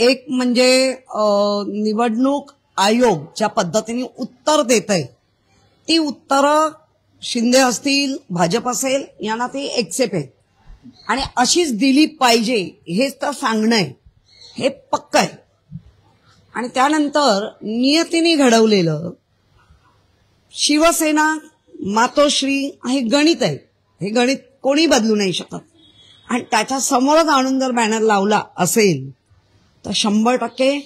एक म्हणजे निवडणूक आयोग ज्या पद्धतीने उत्तर देत आहे ती उत्तरं शिंदे असतील भाजप असेल यांना ती एक्सेप्ट आहे आणि अशीच दिली पाहिजे हेच तर सांगणं आहे, हे पक्क आहे. आणि त्यानंतर नियतीने घडवलेलं शिवसेना मातोश्री हे गणित आहे. हे गणित कोणी बदलू नाही शकत. आणि त्याच्या समोरच आणून जर बॅनर लावला असेल तर 100%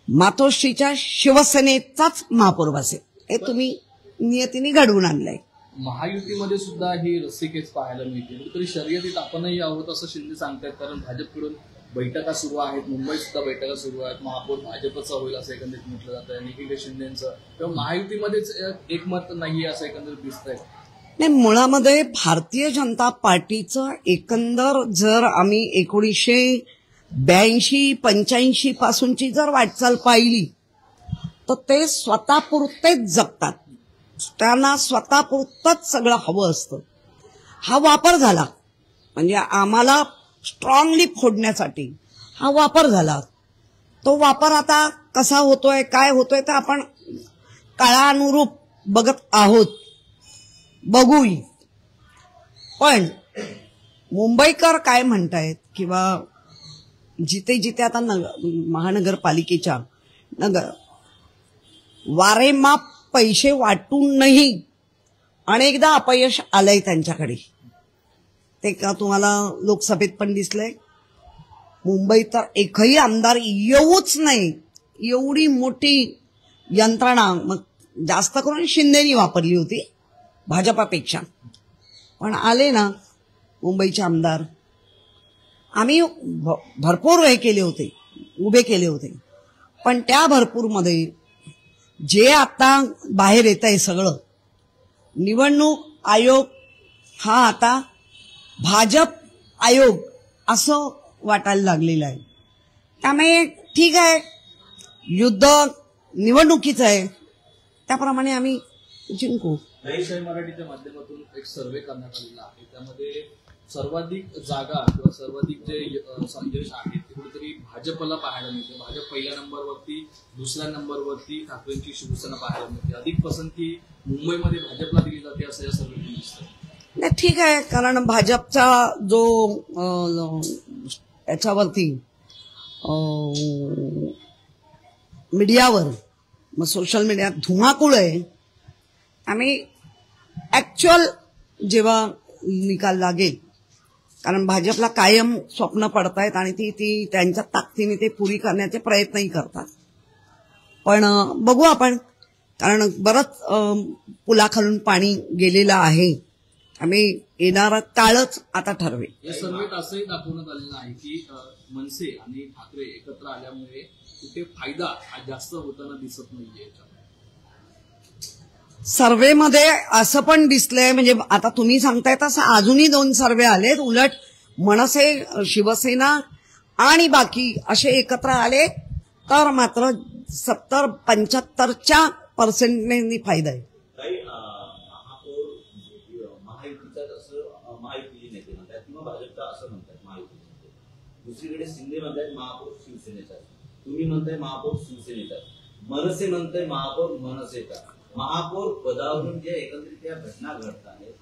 मातोश्रीच्या शिवसेनेचाच महापौर बसेल. हे तुम्ही नियतीने घडवून आणलंय. महायुतीमध्ये सुद्धा ही रस्सीखेच पाहायला मिळते. कुठेतरी शर्यतीत आपणही आहोत असं शिंदे सांगतायत, कारण भाजपकडून बैठका सुरू आहेत, मुंबईत सुद्धा बैठका सुरू आहेत. महापौर भाजपचा होईल असं एकंदरीत म्हटलं जातं. निखिल शिंदेचं तेव्हा महायुतीमध्येच एकमत नाहीये असं एकंदरीत दिसतंय. नाही, मुळामध्ये भारतीय जनता पार्टीचं एकंदर जर आम्ही 1982-85 पासूनची जर वाटचाल पाहिली तर ते स्वतःपुरतेच जगतात. त्यांना स्वतःपुरतंच सगळं हवं असतं. हा वापर झाला म्हणजे आम्हाला स्ट्रॉंगली फोडण्यासाठी हा वापर झाला. तो वापर आता कसा होतोय काय होतोय तर आपण काळानुरूप बघत आहोत, बघूही. पण मुंबईकर काय म्हणतायत किंवा जिथे जिथे आता महानगरपालिकेच्या वारेमाप पैसे वाटूनही अनेकदा अपयश आलंय त्यांच्याकडे. ते का तुम्हाला लोकसभेत पण दिसलंय. मुंबईत तर एकही आमदार येऊच नाही एवढी मोठी यंत्रणा मग जास्त करून शिंदेनी वापरली होती भाजपापेक्षा. पण आले ना मुंबईचे आमदार, आम्ही भरपूर हे केले होते, उभे केले होते. पण त्या भरपूरमध्ये जे आता बाहेर येत आहे सगळं, निवडणूक आयोग हा आता भाजप आयोग असं वाटायला लागलेलं आहे. त्यामुळे ठीक आहे, युद्ध निवडणुकीचं आहे, त्याप्रमाणे आम्ही जिंकू. दहीशाही मराठीच्या माध्यमातून एक सर्वे करण्यात आलेला आहे. त्यामध्ये सर्वाधिक जागा किंवा सर्वाधिक जे संदेश आहेत ते कुठेतरी भाजपला पाहायला मिळते. भाजप पहिल्या नंबरवरती, दुसऱ्या नंबरवरती ठाकरेंची शिवसेना पाहायला मिळते. अधिक पसंती मुंबईमध्ये भाजपला दिली जाते असं या सर्वेतून दिसतं. नाही, ठीक आहे, कारण भाजपचा जो याच्यावरती मीडियावर मग सोशल मीडियात धुमाकूळ आहे. आम्ही ऍक्च्युअल जेव्हा निकाल लागेल, कारण भाजपला कायम स्वप्न पडतायत आणि ती त्यांच्या ताकदीने ते पुरी करण्याचे प्रयत्नही करतात. पण बघू आपण, कारण बरंच पुलाखालून पाणी गेलेलं आहे. आम्ही येणारा काळच आता ठरवेल. या सर्वेत असंही दाखवण्यात आलेलं आहे की मनसे आणि ठाकरे एकत्र आल्यामुळे कुठे फायदा हा जास्त होताना दिसत नाहीये. सर्वेमध्ये असं पण दिसलंय, म्हणजे आता तुम्ही सांगताय तसं अजूनही 2 सर्वे आलेत. उलट मनसे, शिवसेना आणि बाकी असे एकत्र आले तर मात्र 70-75% फायदा आहे. भाजपचा असं म्हणतात महायुतीमध्ये, दुसरीकडे शिंदे म्हणतात महापौर शिवसेनेचा, तुम्ही म्हणताय महापौर शिवसेनेचा, मनसे म्हणताय महापौर मनसेचा. महापौर पदावरून जे एकत्रित या घटना घडत आहेत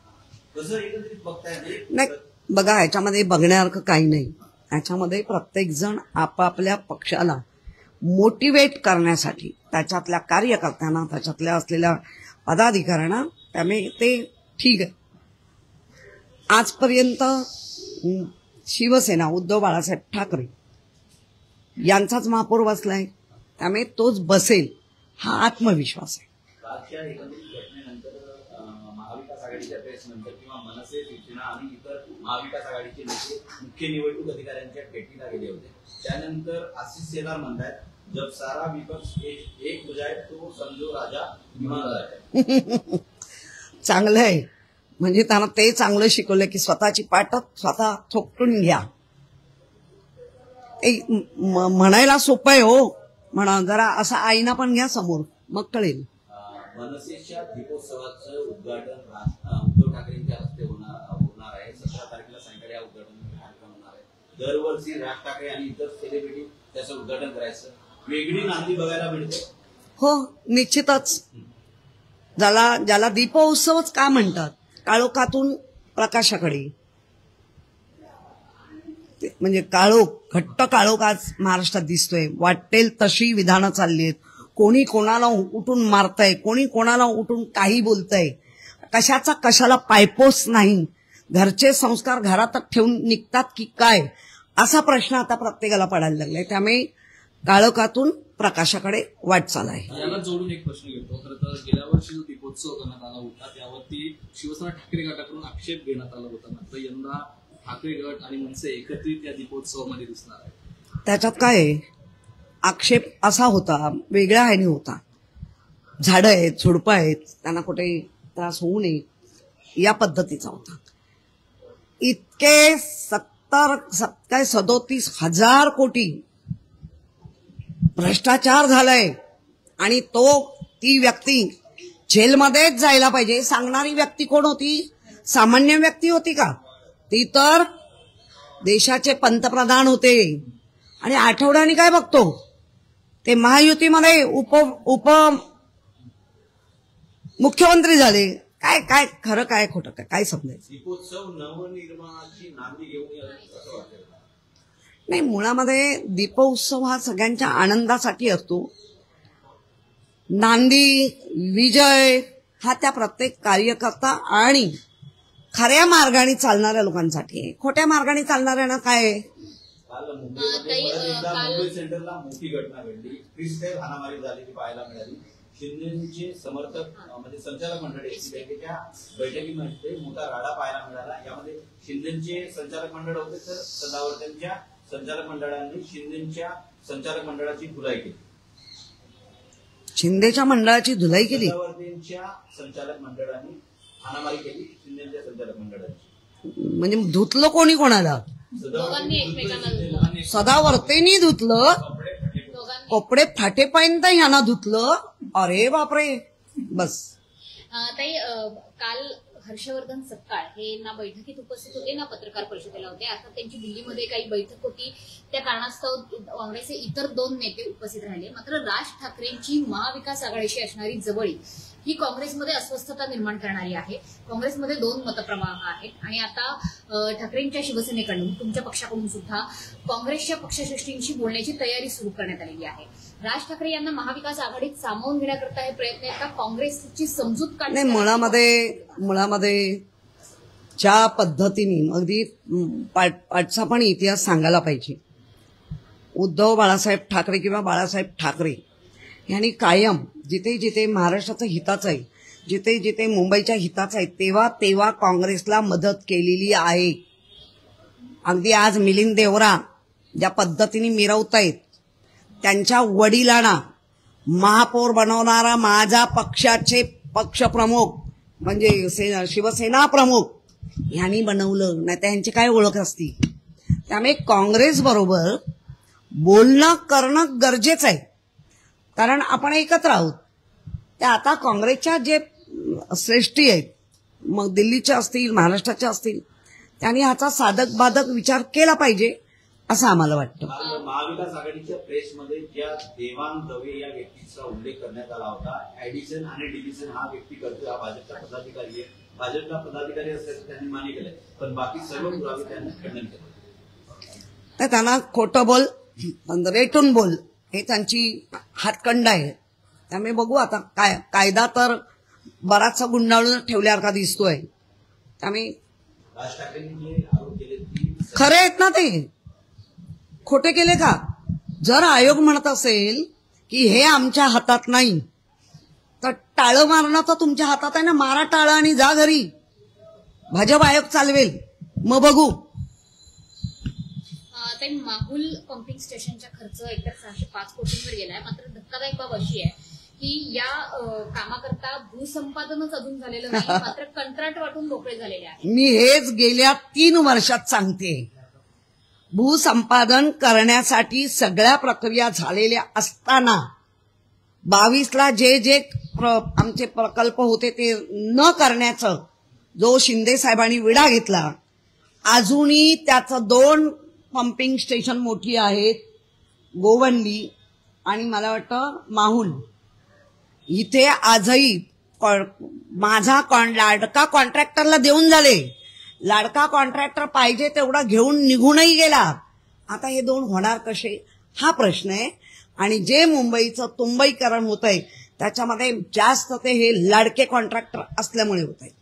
कसं एकत्रित बघताय? नाही, बघा, ह्याच्यामध्ये बघण्यासारखं काही नाही. ह्याच्यामध्ये प्रत्येक जण आपापल्या पक्षाला मोटिवेट करण्यासाठी, त्याच्यातल्या कार्यकर्त्यांना, त्याच्यातल्या असलेल्या पदाधिकाऱ्यांना, त्यामुळे ते ठीक आहे. आजपर्यंत शिवसेना उद्धव बाळासाहेब ठाकरे यांचाच महापौर बसलाय, त्यामुळे तोच बसेल हा आत्मविश्वास आहे. कालच्या एकंदरीत घटनेनंतर महाविकास आघाडीच्या प्रेसनंतर किंवा मनसे, शिवसेना आणि इतर महाविकास आघाडीचे नेते मुख्य निवडणूक अधिकाऱ्यांच्या भेटीला गेले होते. त्यानंतर आशिष शेलार म्हणतात, जब सारा विपक्ष एक हो जाए तो समजो राजा ईमानदार है. चांगलं आहे, म्हणजे त्यांना ते चांगलं शिकवलं की स्वतःची पाठ स्वतः थोपटून घ्या. म्हणायला सोपं आहे हो, म्हणा जरा असा आईना पण घ्या समोर, मग कळेल. मनसेच्या दीपोत्सवाचं उद्घाटन उद्धव ठाकरेंच्या हस्ते होणार आहे. 17 तारखेला सायंकाळी हा उद्घाटन कार्यक्रम होणार आहे. दरवर्षी राज ठाकरे आणि इतर सेलिब्रिटी त्याचं उद्घाटन करायचं, वेगळी नांदी बघायला मिळते. हो, निश्चितच. ज्याला दीपोत्सवच का म्हणतात, काळोखातून प्रकाशाकडे. म्हणजे घट्ट काळोख आज महाराष्ट्रात दिसतोय. वाटेल तशी विधानं चालली आहेत. कोणी कोणाला उठून मारतंय, कोणी कोणाला उठून काही बोलतंय. कशाला पायपोस नाही. घरचे संस्कार घरातच ठेवून निघतात की काय, असा प्रश्न आता प्रत्येकाला पडायला लागलाय. त्यामुळे काळोखातून प्रकाशाकडे वाटचाल आहे. याला जोडून एक प्रश्न घेतो. खरं तर गेल्या वर्षी जो दीपोत्सव करण्यात आला होता त्यावरती शिवसेना ठाकरे गटाकडून आक्षेप घेण्यात आला होता. मात्र यंदा ठाकरे गट आणि मनसे एकत्रित या दीपोत्सवामध्ये दिसणार आहे. त्याच्यात काय आक्षेप असा होता, वेगळ्या ह्याने होता. झाडं आहेत, झुडपं आहेत, त्यांना कुठे त्रास होऊ नये या पद्धतीचा होता. इतके 37,000 कोटी भ्रष्टाचार झालाय आणि ती व्यक्ती जेलमध्येच जायला पाहिजे. सांगणारी व्यक्ती कोण होती? सामान्य व्यक्ती होती का? ती तर देशाचे पंतप्रधान होते. आणि आठवड्याने काय बघतो ते महायुतीमध्ये उप मुख्यमंत्री झाले. काय खरं काय खोटं काय समजायचं? दीपोत्सव नवनिर्माणाची नांदी घेऊन असं वाटतं. नाही, मुळामध्ये दीपोत्सव हा सगळ्यांच्या आनंदासाठी असतो. नांदी विजय हा त्या प्रत्येक कार्यकर्ता आणि खऱ्या मार्गाने चालणाऱ्या लोकांसाठी आहे. खोट्या मार्गाने चालणाऱ्यांना काय आहे? काल मुंबई सेंटरला मोठी घटना घडली. फ्रीस्टाईल हाणामारी झालेली पाहायला मिळाली. शिंदेचे समर्थक म्हणजे संचालक मंडळ एससी बँकेच्या बैठकीमध्ये मोठा राडा पाहायला मिळाला. यामध्ये शिंदेचे संचालक मंडळ होते तर सदावर्तेंच्या संचालक मंडळांनी शिंदेच्या संचालक मंडळाची धुलाई केली. शिंदेच्या मंडळाची धुलाई केली? सदावर्तेंच्या संचालक मंडळांनी हाणामारी केली शिंदेच्या संचालक मंडळाची. म्हणजे धुतलं कोणी कोणाला? सदावर्तेंनी धुतलं, कपडे फाटेपर्यंत ह्यांना धुतलं. अरे बापरे. बस ताई, काल हर्षवर्धन सपकाळ हे ना बैठकीत उपस्थित होते ना पत्रकार परिषदेला होते. आता त्यांची दिल्लीमध्ये काही बैठक होती, त्या कारणास्तव काँग्रेसचे इतर 2 नेते उपस्थित राहिले. मात्र राज ठाकरेंची महाविकास आघाडीशी असणारी जवळीक ही काँग्रेसमध्ये अस्वस्थता निर्माण करणारी आहे. काँग्रेसमध्ये 2 मतप्रवाह आहेत आणि आता ठाकरेंच्या शिवसेनेकडून तुमच्या पक्षाकडून सुद्धा काँग्रेसच्या पक्षश्रेष्ठींशी बोलण्याची तयारी सुरू करण्यात आलेली आहे. राज ठाकरे यांना महाविकास आघाडीत सामावून घेण्याकरता हे प्रयत्न आहेत का? काँग्रेसची समजूत नाही, मुळामध्ये ज्या पद्धतीने अगदी पाठचा पण इतिहास सांगायला पाहिजे. उद्धव बाळासाहेब ठाकरे किंवा बाळासाहेब ठाकरे यांनी कायम जिथे जिथे महाराष्ट्राचं हिताचं आहे, जिथे जिथे मुंबईच्या हिताचं आहे, तेव्हा काँग्रेसला मदत केलेली आहे. अगदी आज मिलिंद देवरा ज्या पद्धतीने मिरवतायत, त्यांच्या वडिलांना महापौर बनवणारा माझ्या पक्षाचे पक्षप्रमुख म्हणजे शिवसेना प्रमुख यांनी बनवलं. नाही त्यांची काय ओळख असती. त्यामुळे काँग्रेस बरोबर बोलणं करणं गरजेचं आहे, कारण आपण एकत्र आहोत. त्या आता काँग्रेसच्या जे श्रेष्ठी आहेत, मग दिल्लीच्या असतील, महाराष्ट्राच्या असतील, त्यांनी ह्याचा साधक बाधक विचार केला पाहिजे असं आम्हाला वाटतं. महाविकास आघाडीच्या प्रेसमध्ये ज्या देवान दवे या व्यक्तीचा उल्लेख करण्यात आला होता, ऍडिशन आणि डिलिशन हा व्यक्ती करतो, हा भाजपचा पदाधिकारी आहे. भाजपचा पदाधिकारी असल्याचं त्यांनी मान्य केलंय, पण बाकी सर्व पुरावे त्यांनी खंडन केलं. तर त्यांना खोटं बोल, रेटून बोल हे त्यांची हातखंड आहे. त्यामुळे बघू आता काय. कायदा तर बराचसा गुंडाळून ठेवल्यासारखा दिसतोय. त्यामुळे राज ठाकरेंनी जे आरोप केले की खरे आहेत ना ते, खोटे केले का? जर आयोग म्हणत असेल की हे आमच्या हातात नाही, तर टाळं मारणं तर तुमच्या हातात आहे ना. मारा टाळं आणि जा घरी. भाजप आयोग चालवेल, मग बघू. माहुल पंपिंग स्टेशनचा खर्च एकतर 605 कोटींवर गेलाय. मात्र धक्कादायक बाब अशी आहे की या कामाकरता भूसंपादनच अजून झालेलं नाही, मात्र कंत्राट वाटून मोकळे झालेले आहे. मी हेच गेल्या 3 वर्षात सांगते. भूसंपादन करण्यासाठी सगळ्या प्रक्रिया झालेल्या असताना 22ला जे आमचे प्रकल्प होते ते न करण्याचं जो शिंदे साहेबांनी विडा घेतला, अजूनही त्याचं 2 पंपिंग स्टेशन मोठी आहेत, गोवंडी आणि मला वाटतं माहुल, इथे आजही माझा लाडका कॉन्ट्रॅक्टरला देऊन झाले. लाडका कॉन्ट्रॅक्टर पाहिजे तेवढा घेऊन निघूनही गेला. आता हे दोन होणार कसे हा प्रश्न आहे. आणि जे मुंबईचं तुंबईकरण होत आहे त्याच्यामध्ये जास्त ते हे लाडके कॉन्ट्रॅक्टर असल्यामुळे होत आहे.